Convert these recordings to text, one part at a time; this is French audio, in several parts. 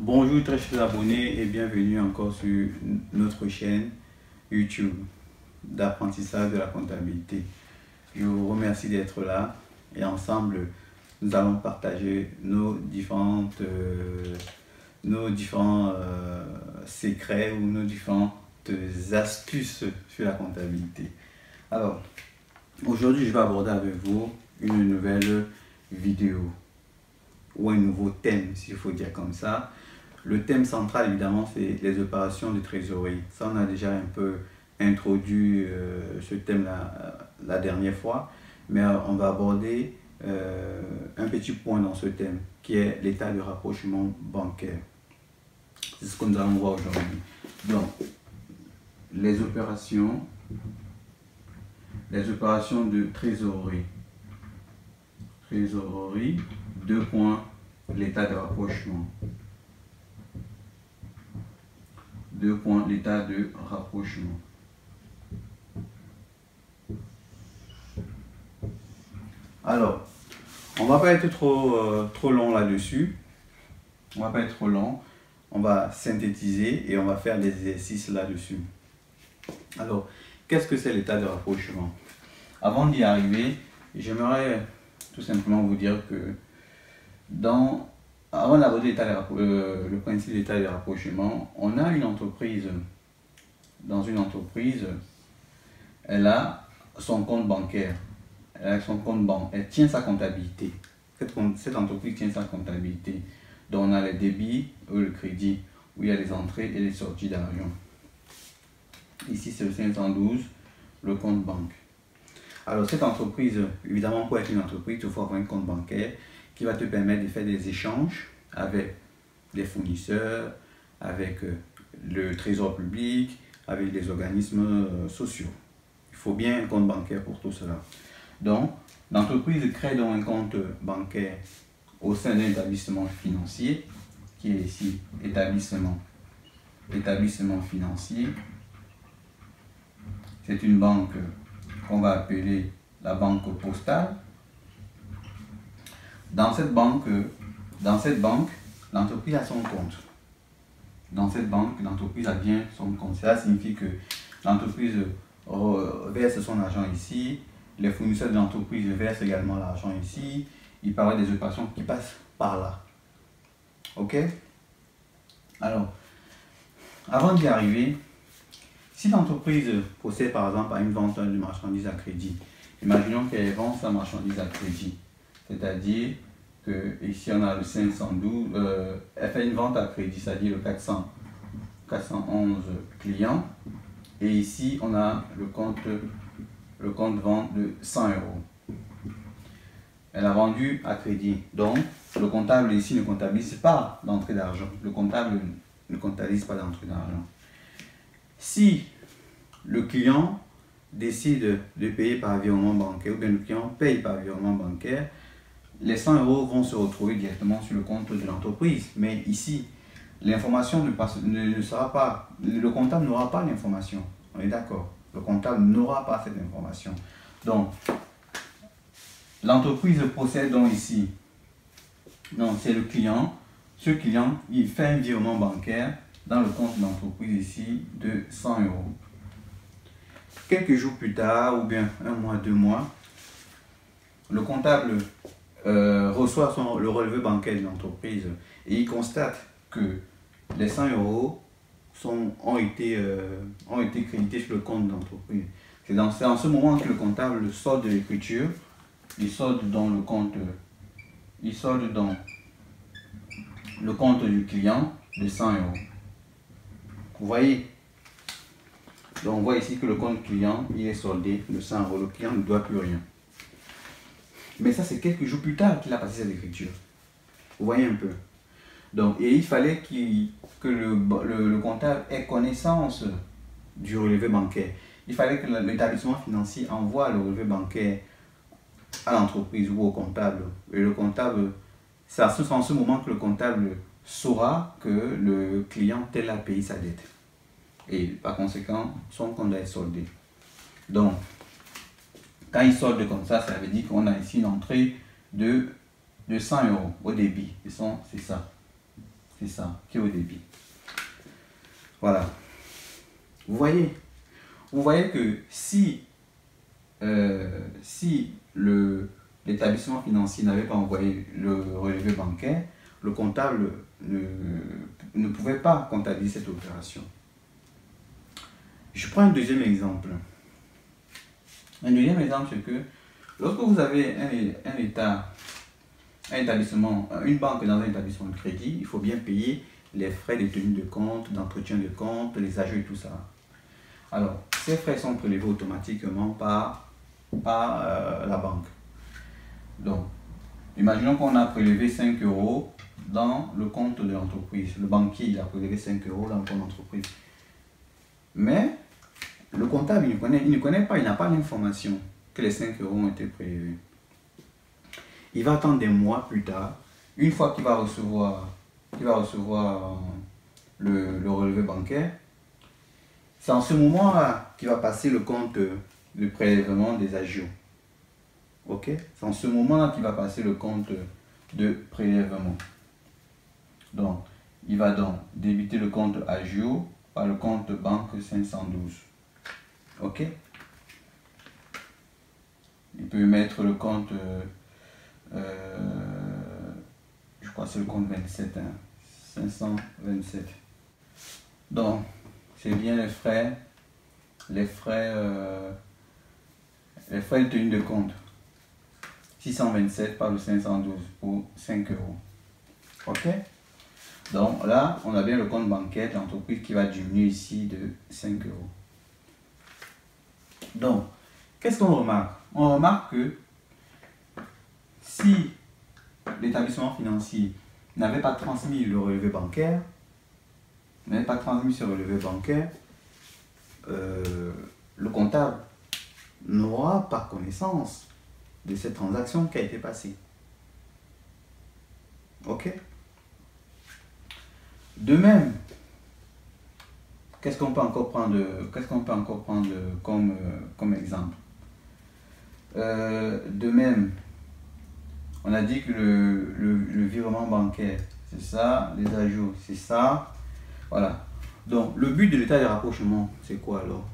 Bonjour très chers abonnés et bienvenue encore sur notre chaîne YouTube d'apprentissage de la comptabilité. Je vous remercie d'être là et ensemble nous allons partager nos différents secrets ou nos différentes astuces sur la comptabilité. Alors aujourd'hui je vais aborder avec vous une nouvelle vidéo ou un nouveau thème, s'il faut dire comme ça. Le thème central, évidemment, c'est les opérations de trésorerie. Ça, on a déjà un peu introduit ce thème-là la dernière fois, mais on va aborder un petit point dans ce thème, qui est l'état de rapprochement bancaire. C'est ce que nous allons voir aujourd'hui. Donc, les opérations de trésorerie. Trésorerie, 2 points, l'état de rapprochement. 2 points, l'état de rapprochement. Alors, on va pas être trop long là-dessus. On va pas être trop long. On va synthétiser et on va faire des exercices là-dessus. Alors, qu'est-ce que c'est l'état de rapprochement? Avant d'y arriver, j'aimerais tout simplement vous dire que avant d'aborder le principe d'état de rapprochement, on a une entreprise. Dans une entreprise, elle a son compte bancaire. Elle tient sa comptabilité. Cette entreprise tient sa comptabilité. Donc on a les débits ou le crédit, où il y a les entrées et les sorties d'argent. Ici c'est le 512, le compte banque. Alors cette entreprise, évidemment pour être une entreprise, il faut avoir un compte bancaire qui va te permettre de faire des échanges avec les fournisseurs, avec le trésor public, avec les organismes sociaux. Il faut bien un compte bancaire pour tout cela. Donc, l'entreprise crée donc un compte bancaire au sein d'un établissement financier, qui est ici établissement financier. C'est une banque qu'on va appeler la banque postale. Dans cette banque, l'entreprise a son compte. Dans cette banque, l'entreprise a bien son compte. Cela signifie que l'entreprise verse son argent ici. Les fournisseurs de l'entreprise versent également l'argent ici. Il peut y avoir des opérations qui passent par là. Ok? Alors, avant d'y arriver, si l'entreprise procède par exemple à une vente de marchandises à crédit, imaginons qu'elle vend sa marchandise à crédit. C'est-à-dire que ici on a le 512, elle fait une vente à crédit, c'est-à-dire le 411 clients. Et ici on a le compte vente de 100 euros. Elle a vendu à crédit. Donc le comptable ici ne comptabilise pas l'entrée d'argent. Le comptable ne comptabilise pas l'entrée d'argent. Si le client décide de payer par virement bancaire, ou bien le client paye par virement bancaire, les 100 euros vont se retrouver directement sur le compte de l'entreprise. Mais ici, l'information ne sera pas, le comptable n'aura pas l'information. On est d'accord? Le comptable n'aura pas cette information. Donc, l'entreprise procède donc ici. Donc, c'est le client. Ce client, il fait un virement bancaire dans le compte de l'entreprise ici de 100 euros. Quelques jours plus tard, ou bien 1 mois, 2 mois, le comptable reçoit le relevé bancaire de l'entreprise et il constate que les 100 euros ont été crédités sur le compte de l'entreprise. C'est en ce moment que le comptable sort de l'écriture, il solde dans le compte du client de 100 euros. Vous voyez? Donc on voit ici que le compte client il est soldé de 100 euros. Le client ne doit plus rien. Mais ça, c'est quelques jours plus tard qu'il a passé cette écriture. Vous voyez un peu. Donc, et il fallait que le comptable ait connaissance du relevé bancaire. Il fallait que l'établissement financier envoie le relevé bancaire à l'entreprise ou au comptable. Et le comptable, c'est en ce moment que le comptable saura que le client tel a payé sa dette. Et par conséquent, son compte doit être soldé. Donc, quand il solde comme ça, ça veut dire qu'on a ici une entrée de 100 euros au débit. C'est ça. C'est ça, qui est au débit. Voilà. Vous voyez que si l'établissement financier n'avait pas envoyé le relevé bancaire, le comptable ne pouvait pas comptabiliser cette opération. Je prends un deuxième exemple. Un deuxième exemple, c'est que lorsque vous avez une banque dans un établissement de crédit, il faut bien payer les frais de tenue de compte, d'entretien de compte, les ajouts et tout ça. Alors, ces frais sont prélevés automatiquement par la banque. Donc, imaginons qu'on a prélevé 5 euros dans le compte de l'entreprise. Le banquier, il a prélevé 5 euros dans le compte d'entreprise. Mais le comptable, il ne connaît pas, il n'a pas l'information que les 5 euros ont été prélevés. Il va attendre des mois plus tard, une fois qu'il va recevoir le relevé bancaire. C'est en ce moment-là qu'il va passer le compte de prélèvement des agios. Ok? C'est en ce moment-là qu'il va passer le compte de prélèvement. Donc, il va donc débiter le compte agio par le compte banque 512. Ok? Il peut mettre le compte, je crois que c'est le compte 27, 527. Donc, c'est bien les frais de tenue de compte. 627 par le 512 pour 5 euros. Ok? Donc là, on a bien le compte bancaire de l'entreprise qui va diminuer ici de 5 euros. Donc, qu'est-ce qu'on remarque? On remarque que si l'établissement financier n'avait pas transmis le relevé bancaire, le comptable n'aura pas connaissance de cette transaction qui a été passée. Ok? De même, qu'est-ce qu'on peut encore prendre comme exemple? De même, on a dit que le virement bancaire, c'est ça, les ajouts, c'est ça. Voilà. Donc, le but de l'état de rapprochement, c'est quoi alors?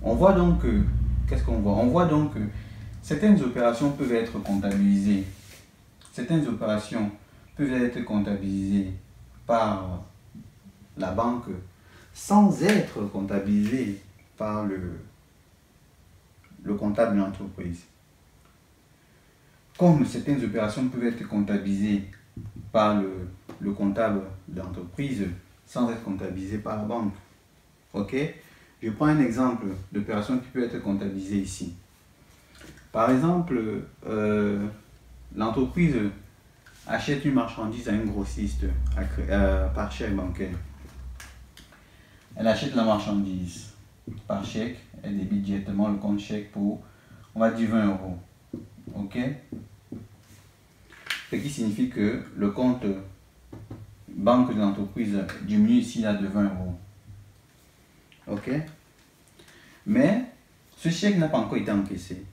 On voit donc que, qu'est-ce qu'on voit? On voit donc que certaines opérations peuvent être comptabilisées. Certaines opérations peuvent être comptabilisées par la banque sans être comptabilisées par le comptable de l'entreprise. Comme certaines opérations peuvent être comptabilisées par le comptable de l'entreprise sans être comptabilisées par la banque. Ok? Je prends un exemple d'opération qui peut être comptabilisée ici. Par exemple, l'entreprise achète une marchandise à un grossiste par chèque bancaire. Elle achète la marchandise par chèque, elle débite directement le compte chèque pour, on va dire 20 euros. Ok? Ce qui signifie que le compte banque de l'entreprise diminue ici là de 20 euros. Ok? Mais ce chèque n'a pas encore été encaissé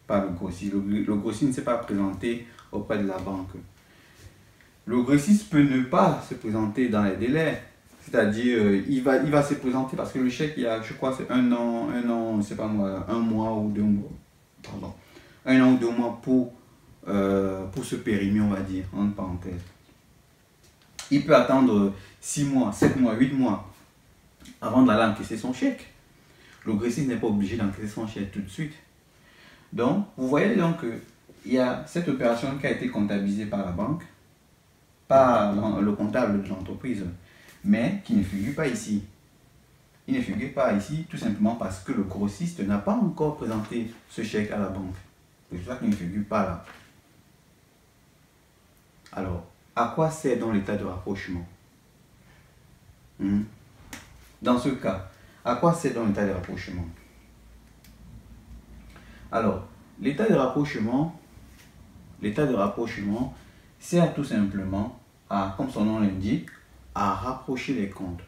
par le grossiste. Le grossiste ne s'est pas présenté auprès de la banque. Le grossiste peut ne pas se présenter dans les délais. C'est-à-dire, il va se présenter parce que le chèque, il y a, je crois, c'est un an, je ne sais pas moi, un mois ou 2 mois. Pardon. 1 an ou 2 mois pour se périmer, on va dire, entre parenthèses. Il peut attendre 6 mois, 7 mois, 8 mois avant d'aller encaisser son chèque. Le grossiste n'est pas obligé d'encaisser son chèque tout de suite. Donc, vous voyez donc qu'il y a cette opération qui a été comptabilisée par la banque, par le comptable de l'entreprise, mais qui ne figure pas ici. Il ne figure pas ici tout simplement parce que le grossiste n'a pas encore présenté ce chèque à la banque. C'est pour ça qu'il ne figure pas là. Alors, à quoi sert donc l'état de rapprochement? Dans ce cas, à quoi sert donc l'état de rapprochement? Alors, l'état de rapprochement sert tout simplement à, comme son nom l'indique, à rapprocher les comptes.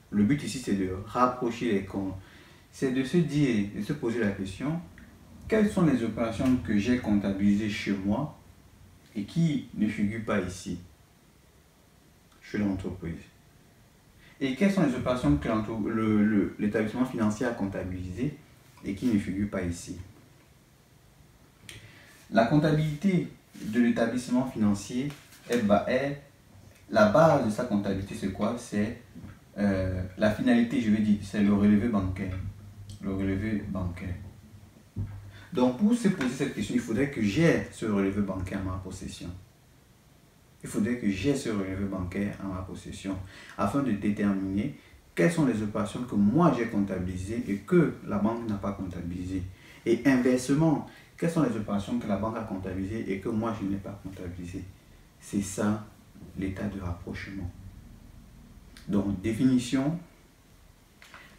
Le but ici, c'est de rapprocher les comptes. C'est de se dire, de se poser la question, quelles sont les opérations que j'ai comptabilisées chez moi et qui ne figurent pas ici? chez l'entreprise. Et quelles sont les opérations que l'établissement financier a comptabilisées et qui ne figurent pas ici? La comptabilité de l'établissement financier est la base de sa comptabilité, c'est quoi? C'est la finalité, je veux dire, c'est le relevé bancaire. Le relevé bancaire. Donc, pour se poser cette question, il faudrait que j'ai ce relevé bancaire en ma possession. Il faudrait que j'ai ce relevé bancaire en ma possession afin de déterminer quelles sont les opérations que moi j'ai comptabilisées et que la banque n'a pas comptabilisées. Et inversement, quelles sont les opérations que la banque a comptabilisées et que moi je n'ai pas comptabilisées. C'est ça l'état de rapprochement. Donc, définition.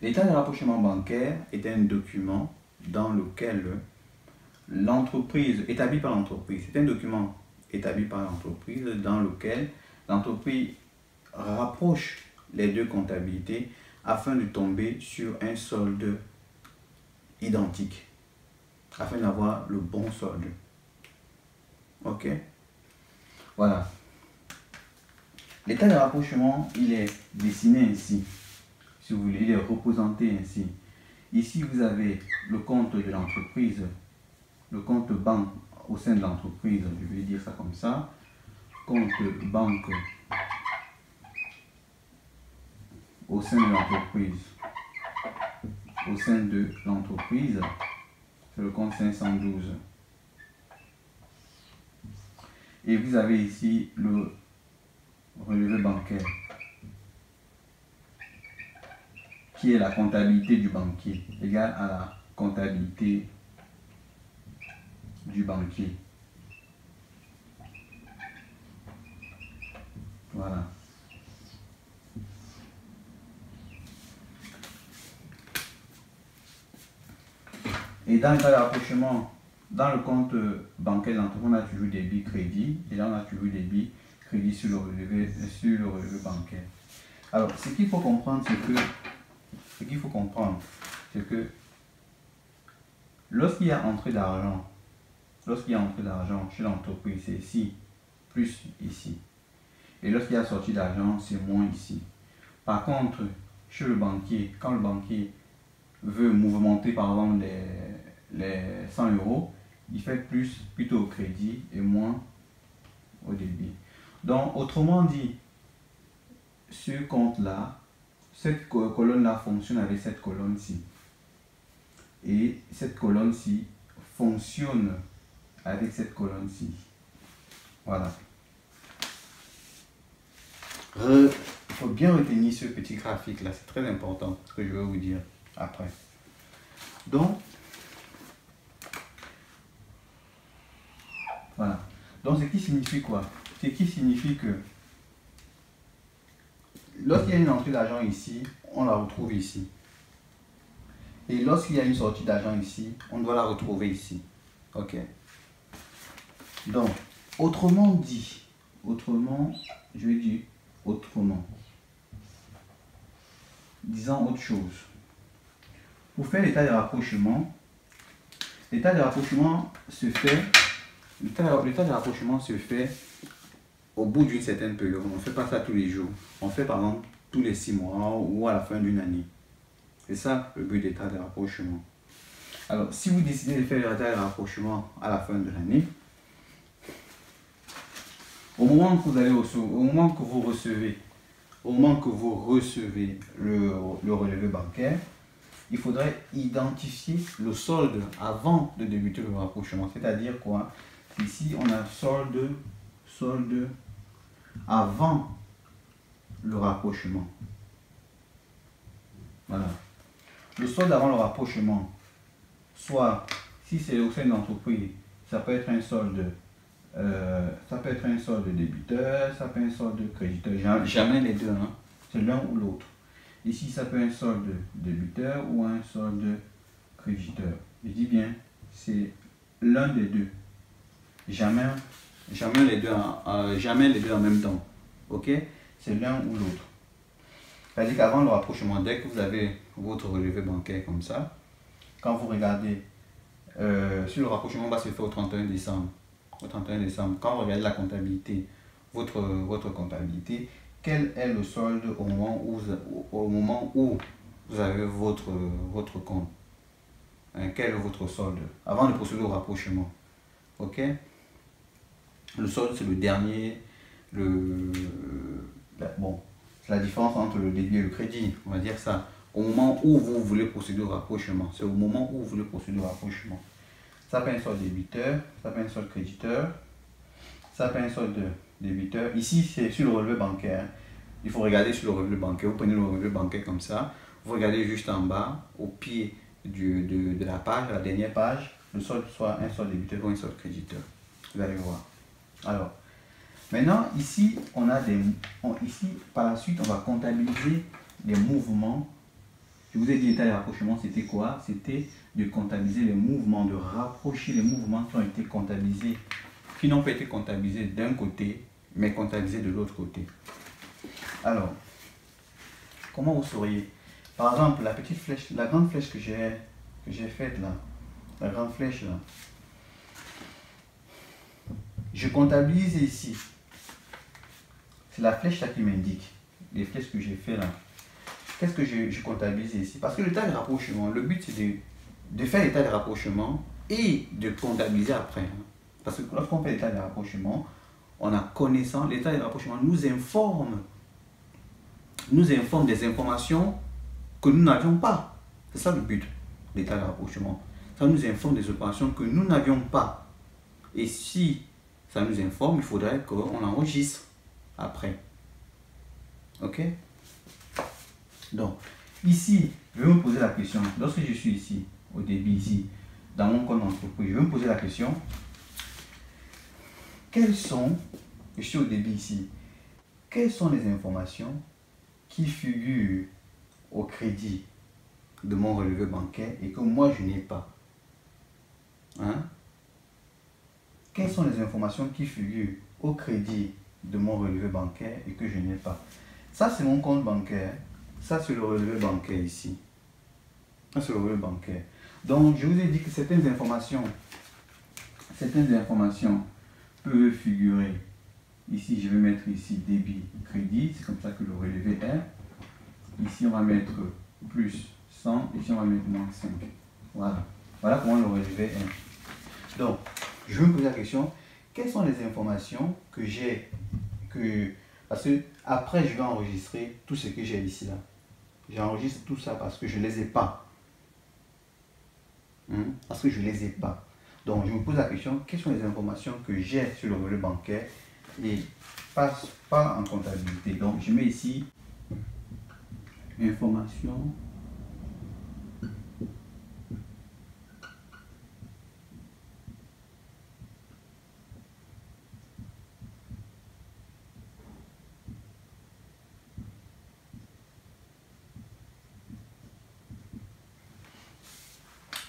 L'état de rapprochement bancaire est un document dans lequel l'entreprise, établi par l'entreprise, c'est un document établi par l'entreprise dans lequel l'entreprise rapproche les deux comptabilités afin de tomber sur un solde identique, afin d'avoir le bon solde. Ok? Voilà. L'état de rapprochement, il est dessiné ainsi. Si vous voulez, il est représenté ainsi. Ici, vous avez le compte de l'entreprise, le compte banque au sein de l'entreprise, je vais dire ça comme ça. Compte banque au sein de l'entreprise. Au sein de l'entreprise, c'est le compte 512. Et vous avez ici le relevé bancaire, qui est la comptabilité du banquier, égale à la comptabilité du banquier. Voilà. Et dans le cas de rapprochement, dans le compte bancaire de l'entreprise, on a toujours débit crédit, et là on a toujours débit crédit sur le relevé bancaire. Alors, ce qu'il faut comprendre, c'est que lorsqu'il y a entrée d'argent, chez l'entreprise, c'est ici, plus ici. Et lorsqu'il y a sortie d'argent, c'est moins ici. Par contre, chez le banquier, quand le banquier veut mouvementer par exemple les 100 €, il fait plus plutôt au crédit et moins au débit. Donc, autrement dit, ce compte-là, cette colonne-là fonctionne avec cette colonne-ci. Et cette colonne-ci fonctionne avec cette colonne-ci. Voilà. Il faut bien retenir ce petit graphique-là, c'est très important, ce que je vais vous dire après. Donc, voilà. Donc, ce qui signifie quoi? Ce qui signifie que lorsqu'il y a une entrée d'argent ici, on la retrouve ici. Et lorsqu'il y a une sortie d'argent ici, on doit la retrouver ici. Ok. Donc, autrement dit, je vais dire autrement. Disons autre chose. Pour faire l'état de rapprochement se fait. L'état de rapprochement se fait au bout d'une certaine période. On ne fait pas ça tous les jours. On fait par exemple tous les 6 mois ou à la fin d'une année. C'est ça le but d'état de rapprochement. Alors, si vous décidez de faire l'état de rapprochement à la fin de l'année, au moment que vous recevez le relevé bancaire, il faudrait identifier le solde avant de débuter le rapprochement. C'est-à-dire quoi? Ici, on a solde avant le rapprochement. Voilà. Le solde avant le rapprochement, soit si c'est au sein de l'entreprise, ça peut être un solde débiteur, ça peut être un solde créditeur, jamais les deux, hein. C'est l'un ou l'autre. Ici, ça peut être un solde débiteur ou un solde créditeur. Je dis bien, c'est l'un des deux. Jamais les deux en même temps. Ok? C'est l'un ou l'autre. C'est-à-dire qu'avant le rapprochement, dès que vous avez votre relevé bancaire comme ça, quand vous regardez, sur le rapprochement va se faire au 31 décembre. Quand vous regardez la comptabilité, votre comptabilité, quel est le solde au moment où vous avez votre compte. Hein, quel est votre solde avant de procéder au rapprochement. Ok. Le solde, c'est le dernier, bon, c'est la différence entre le débit et le crédit, on va dire ça. Au moment où vous voulez procéder au rapprochement, c'est au moment où vous voulez procéder au rapprochement. Ça fait un solde débiteur, ça fait un solde créditeur, ça fait un solde débiteur. Ici, c'est sur le relevé bancaire. Il faut regarder sur le relevé bancaire. Vous prenez le relevé bancaire comme ça, vous regardez juste en bas, au pied de la page, la dernière page, le solde soit un solde débiteur ou un solde créditeur. Vous allez voir. Alors, maintenant, ici, ici, par la suite, on va comptabiliser les mouvements. Je vous ai dit, l'état de rapprochement, c'était quoi? C'était de comptabiliser les mouvements, de rapprocher les mouvements qui ont été comptabilisés, qui n'ont pas été comptabilisés d'un côté, mais comptabilisés de l'autre côté. Alors, comment vous sauriez? Par exemple, la petite flèche, la grande flèche que j'ai faite là, la grande flèche là, je comptabilise ici. C'est la flèche là qui m'indique les flèches que j'ai fait là. Qu'est-ce que je comptabilise ici? Parce que l'état de rapprochement, le but c'est de faire l'état de rapprochement et de comptabiliser après. Parce que lorsqu'on fait l'état de rapprochement, on a connaissance, l'état de rapprochement nous informe des informations que nous n'avions pas. C'est ça le but de l'état de rapprochement. Ça nous informe des opérations que nous n'avions pas. Et si ça nous informe, il faudrait qu'on enregistre après. Ok? Donc, ici, je vais me poser la question, lorsque je suis ici, au débit ici, dans mon compte d'entreprise, je vais me poser la question, je suis au débit ici, quelles sont les informations qui figurent au crédit de mon relevé bancaire et que moi je n'ai pas? Hein? Quelles sont les informations qui figurent au crédit de mon relevé bancaire et que je n'ai pas? Ça, c'est mon compte bancaire. Ça, c'est le relevé bancaire ici. Ça, c'est le relevé bancaire. Donc, je vous ai dit que certaines informations peuvent figurer. Ici, je vais mettre ici débit, crédit. C'est comme ça que le relevé est. Ici, on va mettre plus 100. Ici, on va mettre moins 5. Voilà. Voilà comment le relevé est. Donc, je vais me poser la question, quelles sont les informations que j'ai, parce que après je vais enregistrer tout ce que j'ai ici là. J'enregistre tout ça parce que je ne les ai pas. Parce que je ne les ai pas. Donc je me pose la question, quelles sont les informations que j'ai sur le relevé bancaire et pas en comptabilité. Donc je mets ici information.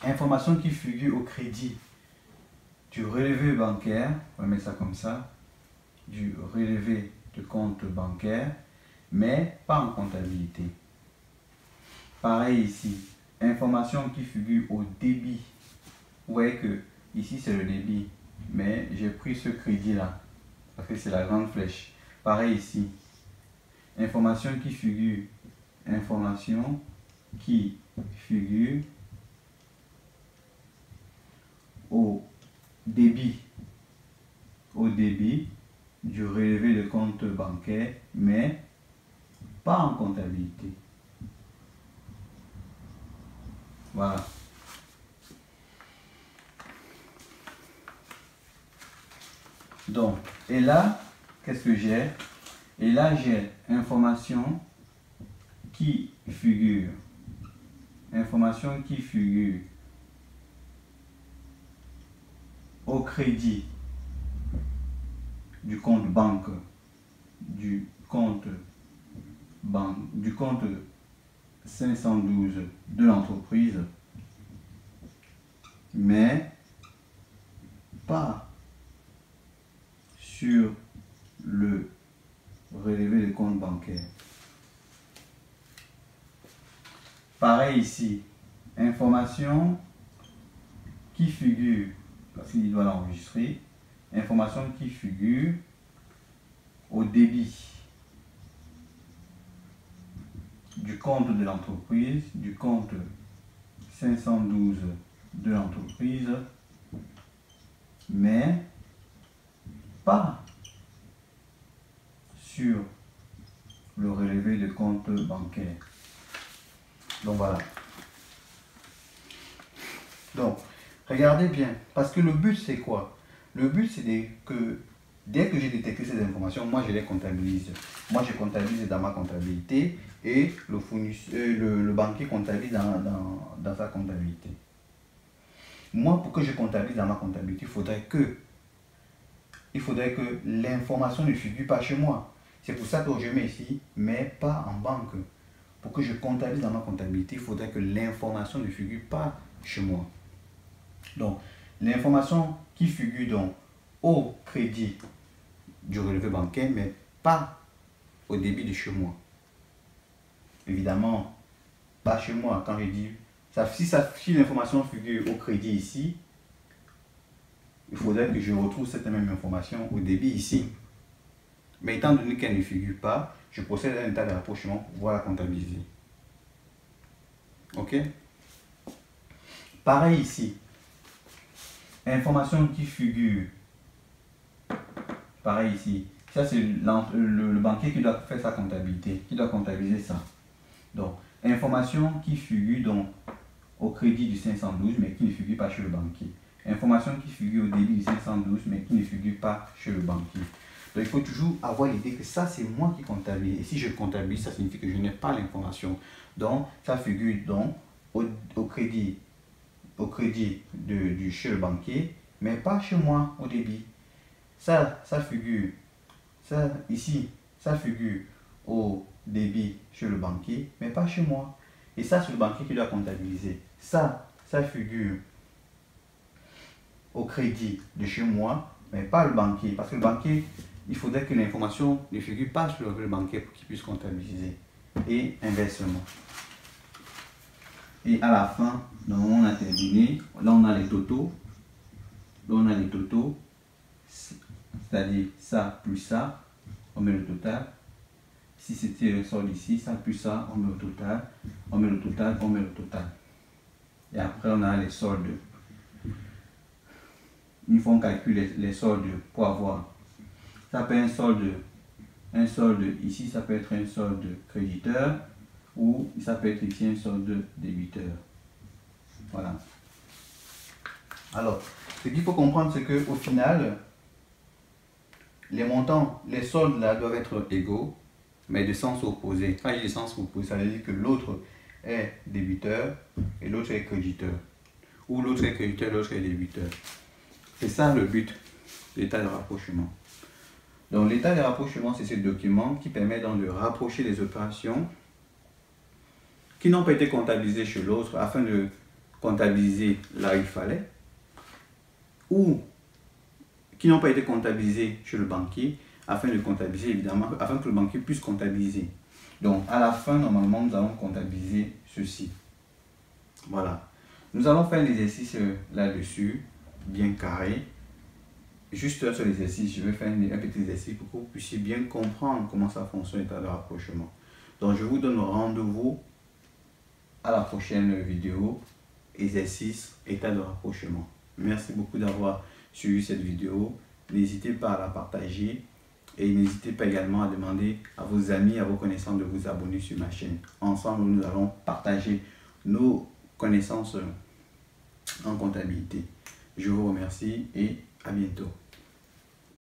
Information qui figure au crédit du relevé bancaire, on va mettre ça comme ça, du relevé de compte bancaire, mais pas en comptabilité. Pareil ici, information qui figure au débit. Vous voyez que ici c'est le débit, mais j'ai pris ce crédit là, parce que c'est la grande flèche. Pareil ici, information qui figure au débit du relevé de compte bancaire, mais pas en comptabilité. Voilà. Donc, et là, qu'est-ce que j'ai? Et là, j'ai information qui figure au crédit du compte banque, du compte 512 de l'entreprise, mais pas sur le relevé de compte bancaire. Pareil ici, information qui figure, parce qu'il doit l'enregistrer, information qui figure au débit compte de l'entreprise, du compte 512 de l'entreprise, mais pas sur le relevé de compte bancaire. Donc voilà. Donc, regardez bien, parce que le but c'est quoi? Le but c'est que dès que j'ai détecté ces informations, moi je les comptabilise. Moi je comptabilise dans ma comptabilité et le banquier comptabilise dans sa comptabilité. Moi, pour que je comptabilise dans ma comptabilité, il faudrait que l'information ne figure pas chez moi. C'est pour ça que je mets ici, mais pas en banque. Pour que je comptabilise dans ma comptabilité, il faudrait que l'information ne figure pas chez moi. Donc, l'information qui figure donc au crédit du relevé bancaire, mais pas au débit de chez moi. Évidemment, pas chez moi. Quand je dis, si l'information figure au crédit ici, il faudrait que je retrouve cette même information au débit ici. Mais étant donné qu'elle ne figure pas, je procède à un état de rapprochement pour pouvoir la comptabiliser. Ok? Pareil ici. Information qui figure. Pareil ici. Ça, c'est le banquier qui doit faire sa comptabilité, qui doit comptabiliser ça. Donc, information qui figure donc au crédit du 512, mais qui ne figure pas chez le banquier. Information qui figure au débit du 512, mais qui ne figure pas chez le banquier. Donc, il faut toujours avoir l'idée que ça, c'est moi qui comptabilise. Et si je comptabilise, ça signifie que je n'ai pas l'information. Donc, ça figure donc au crédit chez le banquier, mais pas chez moi au débit. Ça figure, ça ici, ça figure au débit chez le banquier, mais pas chez moi. Et ça, c'est le banquier qui doit comptabiliser. Ça figure au crédit de chez moi, mais pas le banquier. Parce que le banquier, il faudrait que l'information ne figure pas sur le banquier pour qu'il puisse comptabiliser. Et inversement. Et à la fin, donc on a terminé. Là, on a les totaux. Là, on a les totaux. C'est-à-dire ça plus ça, on met le total. Si c'était le solde ici, ça plus ça, on met le total. On met le total, on met le total. Et après, on a les soldes. Une fois on calcule les soldes pour avoir, ça peut être un solde ici, ça peut être un solde créditeur ou ça peut être ici un solde débiteur. Voilà. Alors, ce qu'il faut comprendre, c'est qu'au final, les montants, les soldes là doivent être égaux, mais de sens opposé. Quand il y a de sens opposé, ça veut dire que l'autre est débiteur et l'autre est créditeur. Ou l'autre est créditeur, l'autre est débiteur. C'est ça le but de l'état de rapprochement. Donc l'état de rapprochement, c'est ce document qui permet donc de rapprocher les opérations qui n'ont pas été comptabilisées chez l'autre afin de comptabiliser là où il fallait, ou qui n'ont pas été comptabilisées chez le banquier afin de comptabiliser, évidemment, afin que le banquier puisse comptabiliser. Donc à la fin, normalement, nous allons comptabiliser ceci. Voilà. Nous allons faire l'exercice là-dessus, bien carré. Juste sur l'exercice, je vais faire un petit exercice pour que vous puissiez bien comprendre comment ça fonctionne l'état de rapprochement. Donc je vous donne rendez-vous à la prochaine vidéo, exercice état de rapprochement. Merci beaucoup d'avoir suivi cette vidéo. N'hésitez pas à la partager et n'hésitez pas également à demander à vos amis, à vos connaissances de vous abonner sur ma chaîne. Ensemble, nous allons partager nos connaissances en comptabilité. Je vous remercie et à bientôt.